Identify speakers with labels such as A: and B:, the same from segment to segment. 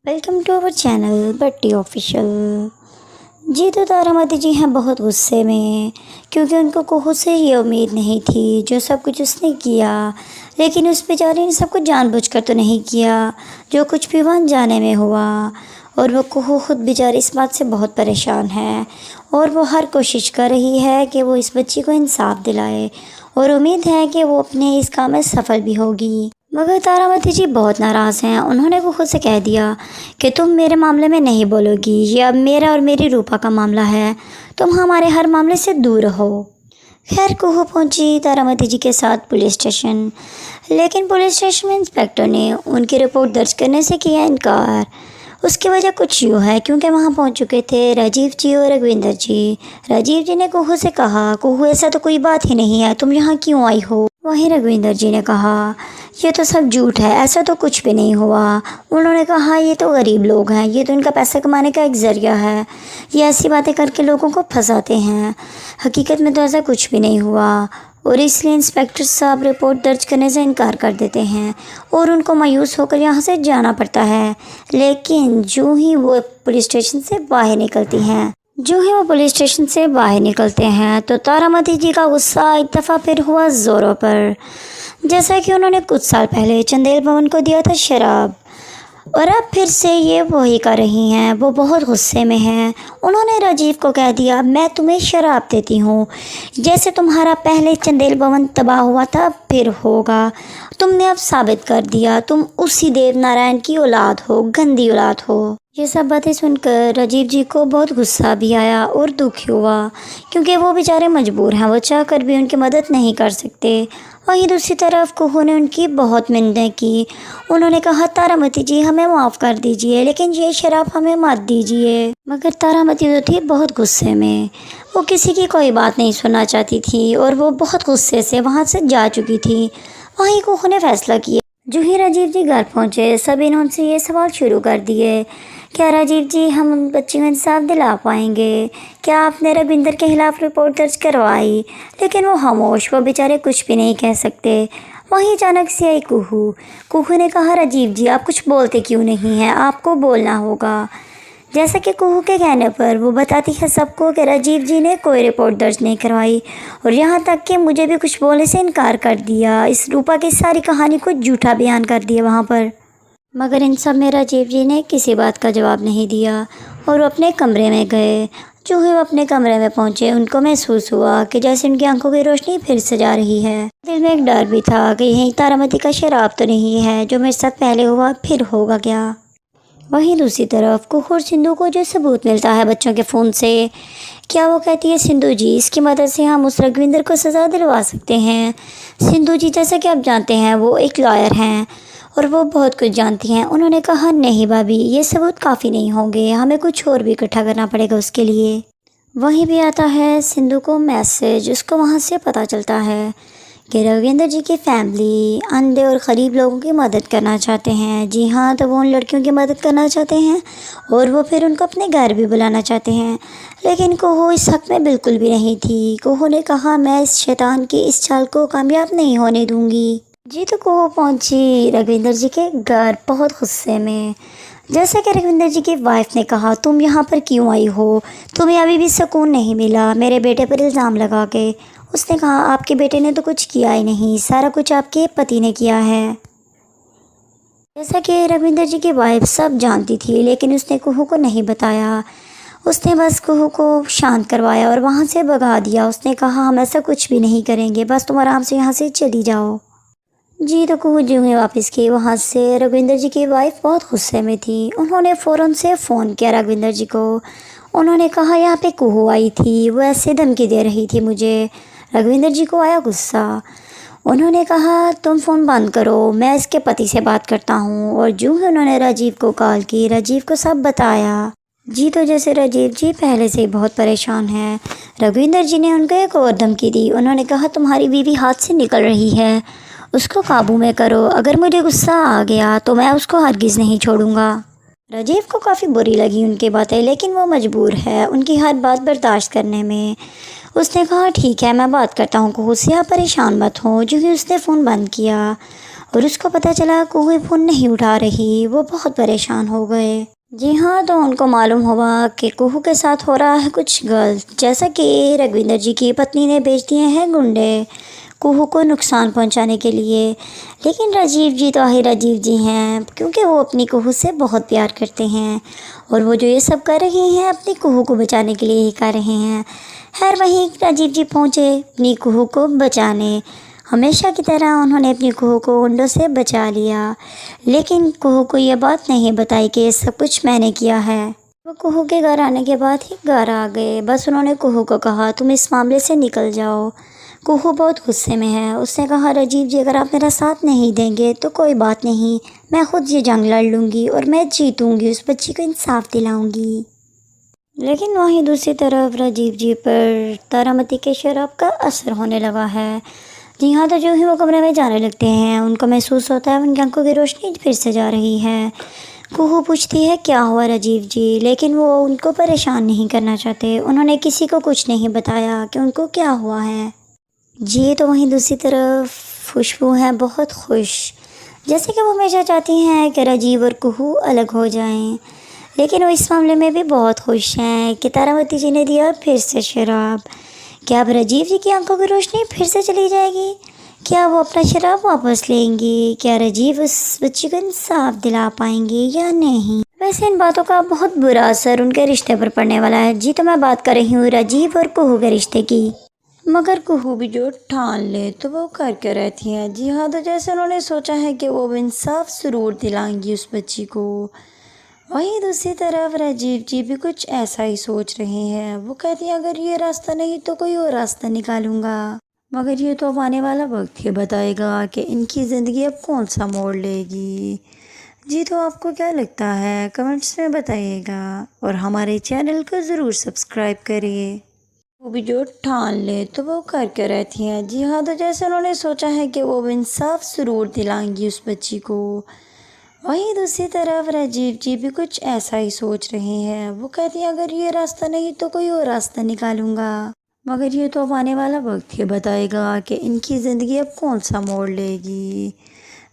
A: Welcome to our channel Batti official. जी तो तारामती जी हैं बहुत गुस्से में, क्योंकि उनको कुहू से ये उम्मीद नहीं थी जो सब कुछ उसने किया। लेकिन उस बेचारे ने सब कुछ जानबूझकर तो नहीं किया, जो कुछ भी वहाँ जाने में हुआ। और वो कुहू खुद बेचारी इस बात से बहुत परेशान है, और वो हर कोशिश कर रही है कि वो इस बच्ची को इंसाफ दिलाए, और उम्मीद है कि वो अपने इस काम में सफल भी होगी। मगर तारामती जी बहुत नाराज़ हैं। उन्होंने कुहू से कह दिया कि तुम मेरे मामले में नहीं बोलोगी, ये अब मेरा और मेरी रूपा का मामला है, तुम हमारे हर मामले से दूर रहो। खैर कुहू पहुंची तारामती जी के साथ पुलिस स्टेशन, लेकिन पुलिस स्टेशन में इंस्पेक्टर ने उनकी रिपोर्ट दर्ज करने से किया इनकार। उसकी वजह कुछ यूँ है, क्योंकि वहाँ पहुँच चुके थे राजीव जी और रघविंदर जी। राजीव जी ने कुहू से कहा, कुहू ऐसा तो कोई बात ही नहीं है, तुम यहाँ क्यों आई हो। वहीं रघविंदर जी ने कहा, ये तो सब झूठ है, ऐसा तो कुछ भी नहीं हुआ। उन्होंने कहा, ये तो गरीब लोग हैं, ये तो इनका पैसा कमाने का एक ज़रिया है, ये ऐसी बातें करके लोगों को फंसाते हैं, हकीकत में तो ऐसा कुछ भी नहीं हुआ। और इसलिए इंस्पेक्टर साहब रिपोर्ट दर्ज करने से इनकार कर देते हैं और उनको मायूस होकर यहाँ से जाना पड़ता है। लेकिन जो ही वो पुलिस स्टेशन से बाहर निकलते हैं तो तारामती जी का गुस्सा एक दफ़ा फिर हुआ ज़ोरों पर। जैसा कि उन्होंने कुछ साल पहले चंदेल भवन को दिया था शराब, और अब फिर से ये वही कर रही हैं। वो बहुत गुस्से में हैं। उन्होंने राजीव को कह दिया, मैं तुम्हें शराब देती हूँ, जैसे तुम्हारा पहले चंदेल भवन तबाह हुआ था फिर होगा। तुमने अब साबित कर दिया, तुम उसी देव नारायण की औलाद हो, गंदी औलाद हो। ये सब बातें सुनकर राजीव जी को बहुत गुस्सा भी आया और दुखी हुआ, क्योंकि वो बेचारे मजबूर हैं, वो चाह कर भी उनकी मदद नहीं कर सकते। वहीं दूसरी तरफ कुहू ने उनकी बहुत मिन्नतें की। उन्होंने कहा, तारामती जी हमें माफ़ कर दीजिए, लेकिन ये शराब हमें मत दीजिए। मगर तारामती तो थी बहुत गुस्से में, वो किसी की कोई बात नहीं सुनना चाहती थी और वो बहुत गुस्से से वहाँ से जा चुकी थी। वहीं कुहू ने फैसला किया। जो ही राजीव जी घर पहुँचे, सभी ने उनसे ये सवाल शुरू कर दिए, क्या राजीव जी हम बच्ची को इंसाफ दिला पाएंगे? क्या आपने रविंदर के खिलाफ़ रिपोर्ट दर्ज करवाई? लेकिन वो खामोश, वो बेचारे कुछ भी नहीं कह सकते। वहीं अचानक से आई कुहू ने कहा, राजीव जी आप कुछ बोलते क्यों नहीं हैं, आपको बोलना होगा। जैसा कि कुहू के कहने पर वो बताती है सबको कि राजीव जी ने कोई रिपोर्ट दर्ज नहीं करवाई, और यहाँ तक कि मुझे भी कुछ बोलने से इनकार कर दिया। इस रूपा की सारी कहानी को झूठा बयान कर दिया वहाँ पर। मगर इन सब में राजीव जी ने किसी बात का जवाब नहीं दिया और वो अपने कमरे में गए। जो ही वो अपने कमरे में पहुँचे, उनको महसूस हुआ कि जैसे उनकी आंखों की रोशनी फिर से जा रही है। दिल में एक डर भी था कि यहीं तारामती का शराब तो नहीं है, जो मेरे साथ पहले हुआ फिर होगा क्या। वहीं दूसरी तरफ कुहू और सिंधु को जो सबूत मिलता है बच्चों के फ़ोन से, क्या वो कहती है, सिंधु जी इसकी मदद से हम उस रघविंदर को सज़ा दिलवा सकते हैं। सिंधु जी जैसा कि आप जानते हैं वो एक लॉयर हैं और वो बहुत कुछ जानती हैं। उन्होंने कहा, नहीं भाभी ये सबूत काफ़ी नहीं होंगे, हमें कुछ और भी इकट्ठा करना पड़ेगा उसके लिए। वहीं भी आता है सिंधु को मैसेज। उसको वहाँ से पता चलता है कि रविंदर जी की फैमिली अंधे और गरीब लोगों की मदद करना चाहते हैं। जी हाँ, तो वो उन लड़कियों की मदद करना चाहते हैं और वो फिर उनको अपने घर भी बुलाना चाहते हैं। लेकिन कुहू इस हक़ में बिल्कुल भी नहीं थी। कुहू ने कहा, मैं इस शैतान की इस चाल को कामयाब नहीं होने दूंगी। जी तो कुहू पहुंची रघविंदर जी के घर बहुत गुस्से में। जैसा कि रघविंदर जी की वाइफ ने कहा, तुम यहाँ पर क्यों आई हो, तुम्हें अभी भी सुकून नहीं मिला मेरे बेटे पर इल्ज़ाम लगा के। उसने कहा, आपके बेटे ने तो कुछ किया ही नहीं, सारा कुछ आपके पति ने किया है। जैसा कि रघविंदर जी की वाइफ सब जानती थी, लेकिन उसने कुहू को नहीं बताया। उसने बस कुहू को शांत करवाया और वहाँ से भगा दिया। उसने कहा, हम ऐसा कुछ भी नहीं करेंगे, बस तुम आराम से यहाँ से चली जाओ। जी तो कुहू जो ही वापस की वहाँ से, रघविंदर जी की वाइफ बहुत गुस्से में थी। उन्होंने फ़ौरन से फ़ोन किया रघविंदर जी को। उन्होंने कहा, यहाँ पे कुहू आई थी, वो ऐसे धमकी दे रही थी मुझे। रघविंदर जी को आया गुस्सा। उन्होंने कहा, तुम फ़ोन बंद करो, मैं इसके पति से बात करता हूँ। और जो ही उन्होंने राजीव को कॉल की, राजीव को सब बताया। जी तो जैसे राजीव जी पहले से ही बहुत परेशान हैं, रघविंदर जी ने उनको एक और धमकी दी। उन्होंने कहा, तुम्हारी बीवी हाथ से निकल रही है, उसको काबू में करो, अगर मुझे गुस्सा आ गया तो मैं उसको हरगिज़ नहीं छोड़ूंगा। राजीव को काफ़ी बुरी लगी उनकी बातें, लेकिन वो मजबूर है उनकी हर बात बर्दाश्त करने में। उसने कहा, ठीक है मैं बात करता हूँ कुहू से, आप परेशान मत हो। जो ही उसने फ़ोन बंद किया और उसको पता चला कुहू फ़ोन नहीं उठा रही। वो बहुत परेशान हो गए। जी हाँ, तो उनको मालूम हुआ कि कुहू के साथ हो रहा है कुछ गलत, जैसा कि रघविंदर जी की पत्नी ने भेज दिए हैं गुंडे कुहू को नुकसान पहुंचाने के लिए। लेकिन राजीव जी तो आखिर राजीव जी हैं, क्योंकि वो अपनी कुहू से बहुत प्यार करते हैं और वो जो ये सब कर रहे हैं अपनी कुहू को बचाने के लिए ही कर रहे हैं। खैर वहीं राजीव जी पहुंचे अपनी कुहू को बचाने। हमेशा की तरह उन्होंने अपनी कुहू को गुंडों से बचा लिया, लेकिन कुहू को ये बात नहीं बताई कि ये सब कुछ मैंने किया है। वो कुहू के घर आने के बाद ही घर आ गए। बस उन्होंने कुहू को कहा तुम इस मामले से निकल जाओ। कुहू बहुत गुस्से में है। उसने कहा राजीव जी अगर आप मेरा साथ नहीं देंगे तो कोई बात नहीं, मैं खुद ये जंग लड़ लूँगी और मैं जीतूँगी, उस बच्ची को इंसाफ दिलाऊँगी। लेकिन वहीं दूसरी तरफ राजीव जी पर तारामती के शराब का असर होने लगा है। जी हाँ, तो जो ही वो कमरे में जाने लगते हैं उनको महसूस होता है उनकी आंखों की रोशनी फिर से जा रही है। कुहू पूछती है क्या हुआ राजीव जी, लेकिन वो उनको परेशान नहीं करना चाहते। उन्होंने किसी को कुछ नहीं बताया कि उनको क्या हुआ है। जी तो वहीं दूसरी तरफ खुशबू है बहुत खुश, जैसे कि वो हमेशा चाहती हैं कि राजीव और कुहू अलग हो जाएं। लेकिन वो इस मामले में भी बहुत खुश हैं कि तारामती जी ने दिया फिर से शराब। क्या अब राजीव जी की आंखों की रोशनी फिर से चली जाएगी? क्या वो अपना शराब वापस लेंगी? क्या राजीव उस बच्ची को इंसाफ दिला पाएंगे या नहीं? वैसे इन बातों का बहुत बुरा असर उनके रिश्ते पर पड़ने वाला है। जी तो मैं बात कर रही हूँ राजीव और कुहू के रिश्ते की। मगर कुहू भी जो ठान ले तो वो करके रहती हैं। जी हाँ, तो जैसे उन्होंने सोचा है कि वो इंसाफ ज़रूर दिलाएंगी उस बच्ची को। वहीं दूसरी तरफ राजीव जी भी कुछ ऐसा ही सोच रहे हैं। वो कहती हैं अगर ये रास्ता नहीं तो कोई और रास्ता निकालूंगा। मगर ये तो अब आने वाला वक्त ही बताएगा कि इनकी ज़िंदगी अब कौन सा मोड़ लेगी। जी तो आपको क्या लगता है कमेंट्स में बताइएगा और हमारे चैनल को ज़रूर सब्सक्राइब करिए। वो भी जो ठान ले तो वो करके रहती हैं। जी हाँ, तो जैसे उन्होंने सोचा है कि वो इंसाफ ज़रूर दिलाएंगी उस बच्ची को। वहीं दूसरी तरफ राजीव जी भी कुछ ऐसा ही सोच रहे हैं। वो कहती हैं अगर ये रास्ता नहीं तो कोई और रास्ता निकालूंगा। मगर ये तो अब आने वाला वक्त ही बताएगा कि इनकी ज़िंदगी अब कौन सा मोड़ लेगी।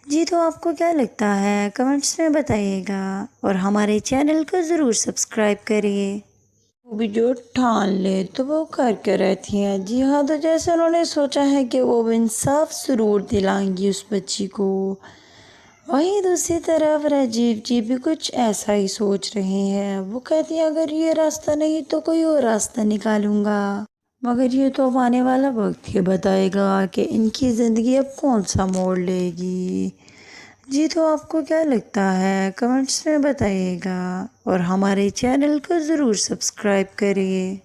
A: जी तो आपको क्या लगता है कमेंट्स में बताइएगा और हमारे चैनल को ज़रूर सब्सक्राइब करिए। वो भी जो ठान ले तो वो करके रहती हैं। जी हाँ, तो जैसे उन्होंने सोचा है कि वो इंसाफ ज़रूर दिलाएंगी उस बच्ची को। वहीं दूसरी तरफ राजीव जी भी कुछ ऐसा ही सोच रहे हैं। वो कहती हैं अगर ये रास्ता नहीं तो कोई और रास्ता निकालूंगा। मगर ये तो अब आने वाला वक्त ही बताएगा कि इनकी ज़िंदगी अब कौन सा मोड़ लेगी। जी तो आपको क्या लगता है कमेंट्स में बताइएगा और हमारे चैनल को ज़रूर सब्सक्राइब करिए।